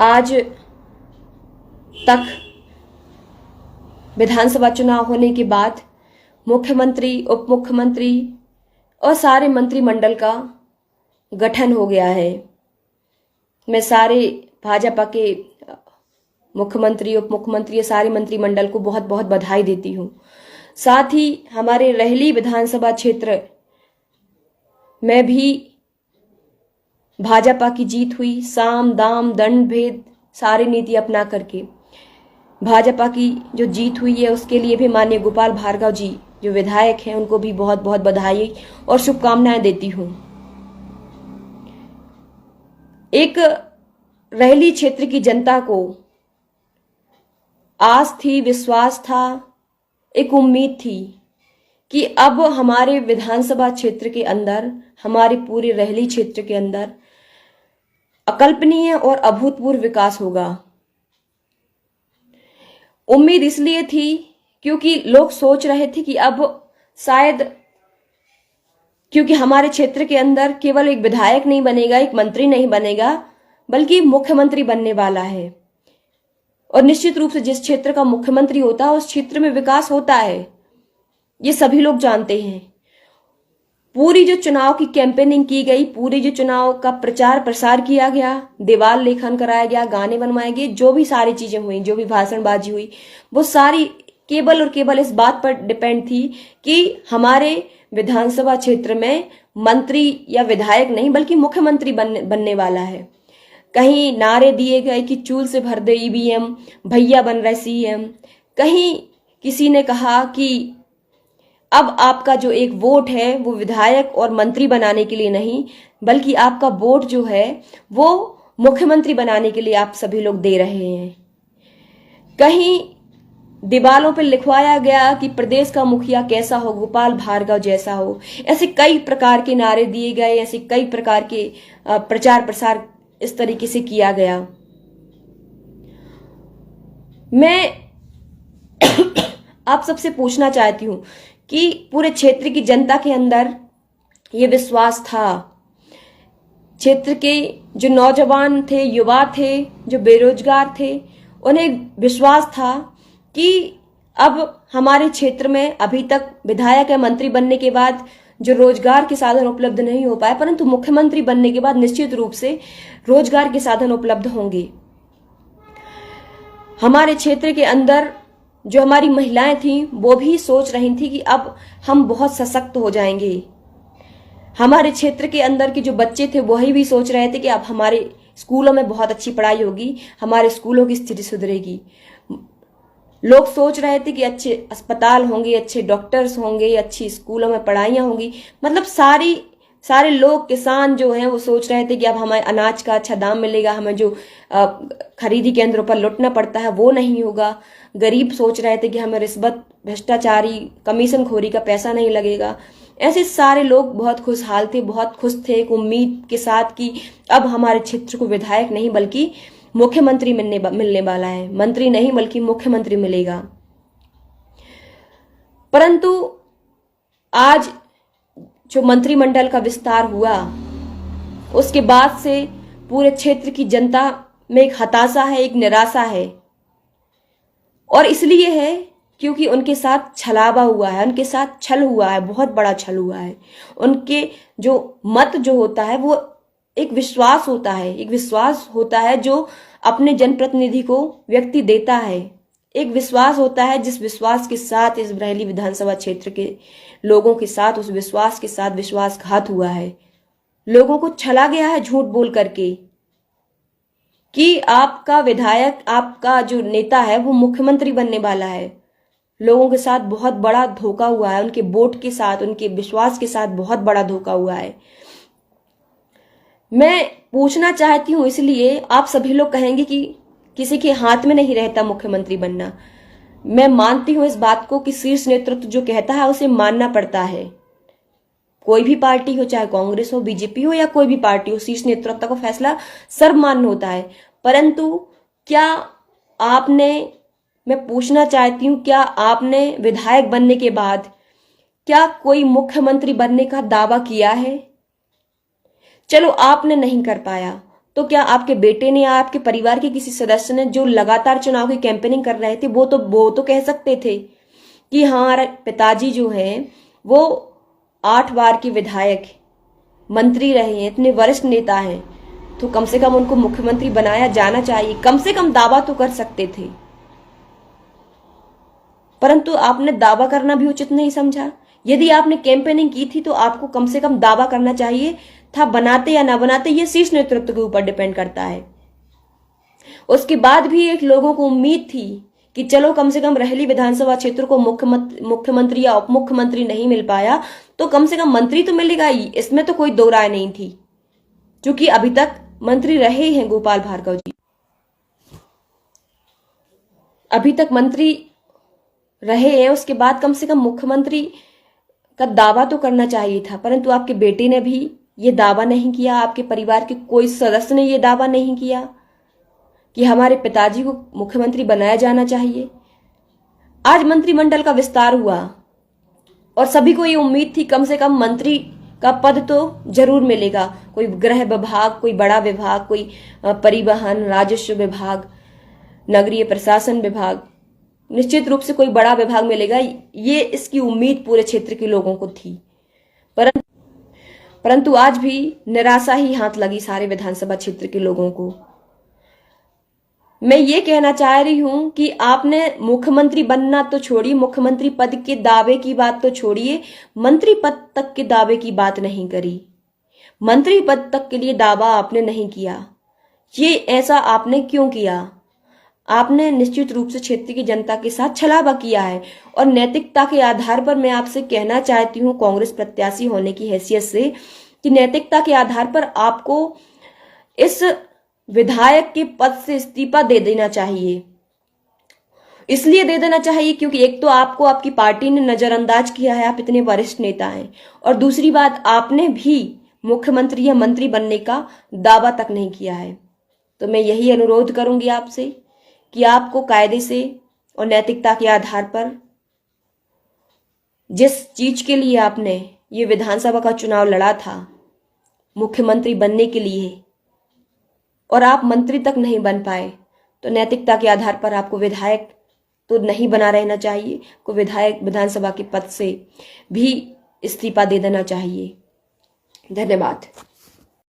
आज तक विधानसभा चुनाव होने के बाद मुख्यमंत्री, उप मुख्यमंत्री और सारे मंत्रिमंडल का गठन हो गया है। मैं सारे भाजपा के मुख्यमंत्री, उप मुख्यमंत्री या सारे मंत्रिमंडल को बहुत बहुत बधाई देती हूँ। साथ ही हमारे रेहली विधानसभा क्षेत्र में भी भाजपा की जीत हुई। साम दाम दंड भेद सारी नीति अपना करके भाजपा की जो जीत हुई है, उसके लिए भी माननीय गोपाल भार्गव जी जो विधायक हैं, उनको भी बहुत बहुत बधाई और शुभकामनाएं देती हूं। एक रेहली क्षेत्र की जनता को आस थी, विश्वास था, एक उम्मीद थी कि अब हमारे विधानसभा क्षेत्र के अंदर, हमारे पूरे रेहली क्षेत्र के अंदर अकल्पनीय और अभूतपूर्व विकास होगा। उम्मीद इसलिए थी क्योंकि लोग सोच रहे थे कि अब शायद, क्योंकि हमारे क्षेत्र के अंदर केवल एक विधायक नहीं बनेगा, एक मंत्री नहीं बनेगा, बल्कि मुख्यमंत्री बनने वाला है। और निश्चित रूप से जिस क्षेत्र का मुख्यमंत्री होता है उस क्षेत्र में विकास होता है, ये सभी लोग जानते हैं। पूरी जो चुनाव की कैंपेनिंग की गई, पूरी जो चुनाव का प्रचार प्रसार किया गया, दीवार लेखन कराया गया, गाने बनवाए गए, जो भी सारी चीजें हुई, जो भी भाषणबाजी हुई, वो सारी केवल और केवल इस बात पर डिपेंड थी कि हमारे विधानसभा क्षेत्र में मंत्री या विधायक नहीं बल्कि मुख्यमंत्री बनने वाला है। कहीं नारे दिए गए कि चूल से भर दे ईवीएम, भैया बन रहे सीएम। कहीं किसी ने कहा कि अब आपका जो एक वोट है वो विधायक और मंत्री बनाने के लिए नहीं, बल्कि आपका वोट जो है वो मुख्यमंत्री बनाने के लिए आप सभी लोग दे रहे हैं। कहीं दीवारों पर लिखवाया गया कि प्रदेश का मुखिया कैसा हो, गोपाल भार्गव जैसा हो। ऐसे कई प्रकार के नारे दिए गए, ऐसे कई प्रकार के प्रचार प्रसार इस तरीके से किया गया। मैं आप सबसे पूछना चाहती हूं कि पूरे क्षेत्र की जनता के अंदर ये विश्वास था, क्षेत्र के जो नौजवान थे, युवा थे, जो बेरोजगार थे, उन्हें विश्वास था कि अब हमारे क्षेत्र में अभी तक विधायक या मंत्री बनने के बाद जो रोजगार के साधन उपलब्ध नहीं हो पाए, परंतु मुख्यमंत्री बनने के बाद निश्चित रूप से रोजगार के साधन उपलब्ध होंगे। हमारे क्षेत्र के अंदर जो हमारी महिलाएं थीं वो भी सोच रही थी कि अब हम बहुत सशक्त हो जाएंगे। हमारे क्षेत्र के अंदर के जो बच्चे थे वही भी सोच रहे थे कि अब हमारे स्कूलों में बहुत अच्छी पढ़ाई होगी, हमारे स्कूलों की स्थिति सुधरेगी। लोग सोच रहे थे कि अच्छे अस्पताल होंगे, अच्छे डॉक्टर्स होंगे, अच्छी स्कूलों में पढ़ाइयाँ होंगी। मतलब सारे लोग, किसान जो हैं वो सोच रहे थे कि अब हमें अनाज का अच्छा दाम मिलेगा, हमें जो खरीदी केंद्रों पर लुटना पड़ता है वो नहीं होगा। गरीब सोच रहे थे कि हमें रिश्वत, भ्रष्टाचारी, कमीशन खोरी का पैसा नहीं लगेगा। ऐसे सारे लोग बहुत खुशहाल थे, बहुत खुश थे, एक उम्मीद के साथ कि अब हमारे क्षेत्र को विधायक नहीं बल्कि मुख्यमंत्री मिलने वाला है, मंत्री नहीं बल्कि मुख्यमंत्री मिलेगा। परंतु आज जो मंत्रिमंडल का विस्तार हुआ उसके बाद से पूरे क्षेत्र की जनता में एक हताशा है, एक निराशा है। और इसलिए है क्योंकि उनके साथ छलावा हुआ है, उनके साथ छल हुआ है, बहुत बड़ा छल हुआ है। उनके जो मत जो होता है वो एक विश्वास होता है, एक विश्वास होता है जो अपने जनप्रतिनिधि को व्यक्ति देता है। एक विश्वास होता है जिस विश्वास के साथ इस रेहली विधानसभा क्षेत्र के लोगों के साथ, उस विश्वास के साथ विश्वासघात हुआ है। लोगों को छला गया है झूठ बोल करके कि आपका विधायक, आपका जो नेता है वो मुख्यमंत्री बनने वाला है। लोगों के साथ बहुत बड़ा धोखा हुआ है, उनके वोट के साथ, उनके विश्वास के साथ बहुत बड़ा धोखा हुआ है। मैं पूछना चाहती हूं, इसलिए आप सभी लोग कहेंगे कि किसी के हाथ में नहीं रहता मुख्यमंत्री बनना। मैं मानती हूं इस बात को कि शीर्ष नेतृत्व जो कहता है उसे मानना पड़ता है। कोई भी पार्टी हो, चाहे कांग्रेस हो, बीजेपी हो या कोई भी पार्टी हो, शीर्ष नेतृत्व का फैसला सर्वमान्य होता है। परंतु क्या आपने, मैं पूछना चाहती हूं, क्या आपने विधायक बनने के बाद क्या कोई मुख्यमंत्री बनने का दावा किया है? चलो आपने नहीं कर पाया, तो क्या आपके बेटे ने या आपके परिवार के किसी सदस्य ने जो लगातार चुनाव की कैंपेनिंग कर रहे थे वो तो कह सकते थे कि हाँ पिताजी जो हैं वो 8 बार के विधायक मंत्री रहे हैं, इतने वरिष्ठ नेता हैं, तो कम से कम उनको मुख्यमंत्री बनाया जाना चाहिए, कम से कम दावा तो कर सकते थे। परंतु आपने दावा करना भी उचित नहीं समझा। यदि आपने कैंपेनिंग की थी तो आपको कम से कम दावा करना चाहिए था, बनाते या ना बनाते ये शीर्ष नेतृत्व के ऊपर डिपेंड करता है। उसके बाद भी एक लोगों को उम्मीद थी कि चलो कम से कम रेहली विधानसभा क्षेत्र को मुख्यमंत्री या उप मुख्यमंत्री नहीं मिल पाया तो कम से कम मंत्री तो मिलेगा ही, इसमें तो कोई दो राय नहीं थी, क्योंकि अभी तक मंत्री रहे हैं गोपाल भार्गव जी, अभी तक मंत्री रहे हैं। उसके बाद कम से कम मुख्यमंत्री का दावा तो करना चाहिए था, परंतु आपके बेटे ने भी ये दावा नहीं किया, आपके परिवार के कोई सदस्य ने ये दावा नहीं किया कि हमारे पिताजी को मुख्यमंत्री बनाया जाना चाहिए। आज मंत्रिमंडल का विस्तार हुआ और सभी को ये उम्मीद थी कम से कम मंत्री का पद तो जरूर मिलेगा, कोई गृह विभाग, कोई बड़ा विभाग, कोई परिवहन, राजस्व विभाग, नगरीय प्रशासन विभाग, निश्चित रूप से कोई बड़ा विभाग मिलेगा, ये इसकी उम्मीद पूरे क्षेत्र के लोगों को थी। परंतु आज भी निराशा ही हाथ लगी सारे विधानसभा क्षेत्र के लोगों को। मैं ये कहना चाह रही हूं कि आपने मुख्यमंत्री बनना तो छोड़िए, मुख्यमंत्री पद के दावे की बात तो छोड़िए, मंत्री पद तक के दावे की बात नहीं करी। मंत्री पद तक के लिए दावा आपने नहीं किया। ये ऐसा आपने क्यों किया? आपने निश्चित रूप से क्षेत्र की जनता के साथ छलावा किया है और नैतिकता के आधार पर मैं आपसे कहना चाहती हूं, कांग्रेस प्रत्याशी होने की हैसियत से, कि नैतिकता के आधार पर आपको इस विधायक के पद से इस्तीफा दे देना चाहिए। इसलिए दे देना चाहिए क्योंकि एक तो आपको आपकी पार्टी ने नजरअंदाज किया है, आप इतने वरिष्ठ नेता हैं, और दूसरी बात आपने भी मुख्यमंत्री या मंत्री बनने का दावा तक नहीं किया है। तो मैं यही अनुरोध करूंगी आपसे कि आपको कायदे से और नैतिकता के आधार पर जिस चीज के लिए आपने ये विधानसभा का चुनाव लड़ा था, मुख्यमंत्री बनने के लिए, और आप मंत्री तक नहीं बन पाए, तो नैतिकता के आधार पर आपको विधायक तो नहीं बना रहना चाहिए, को विधायक विधानसभा के पद से भी इस्तीफा दे देना चाहिए। धन्यवाद।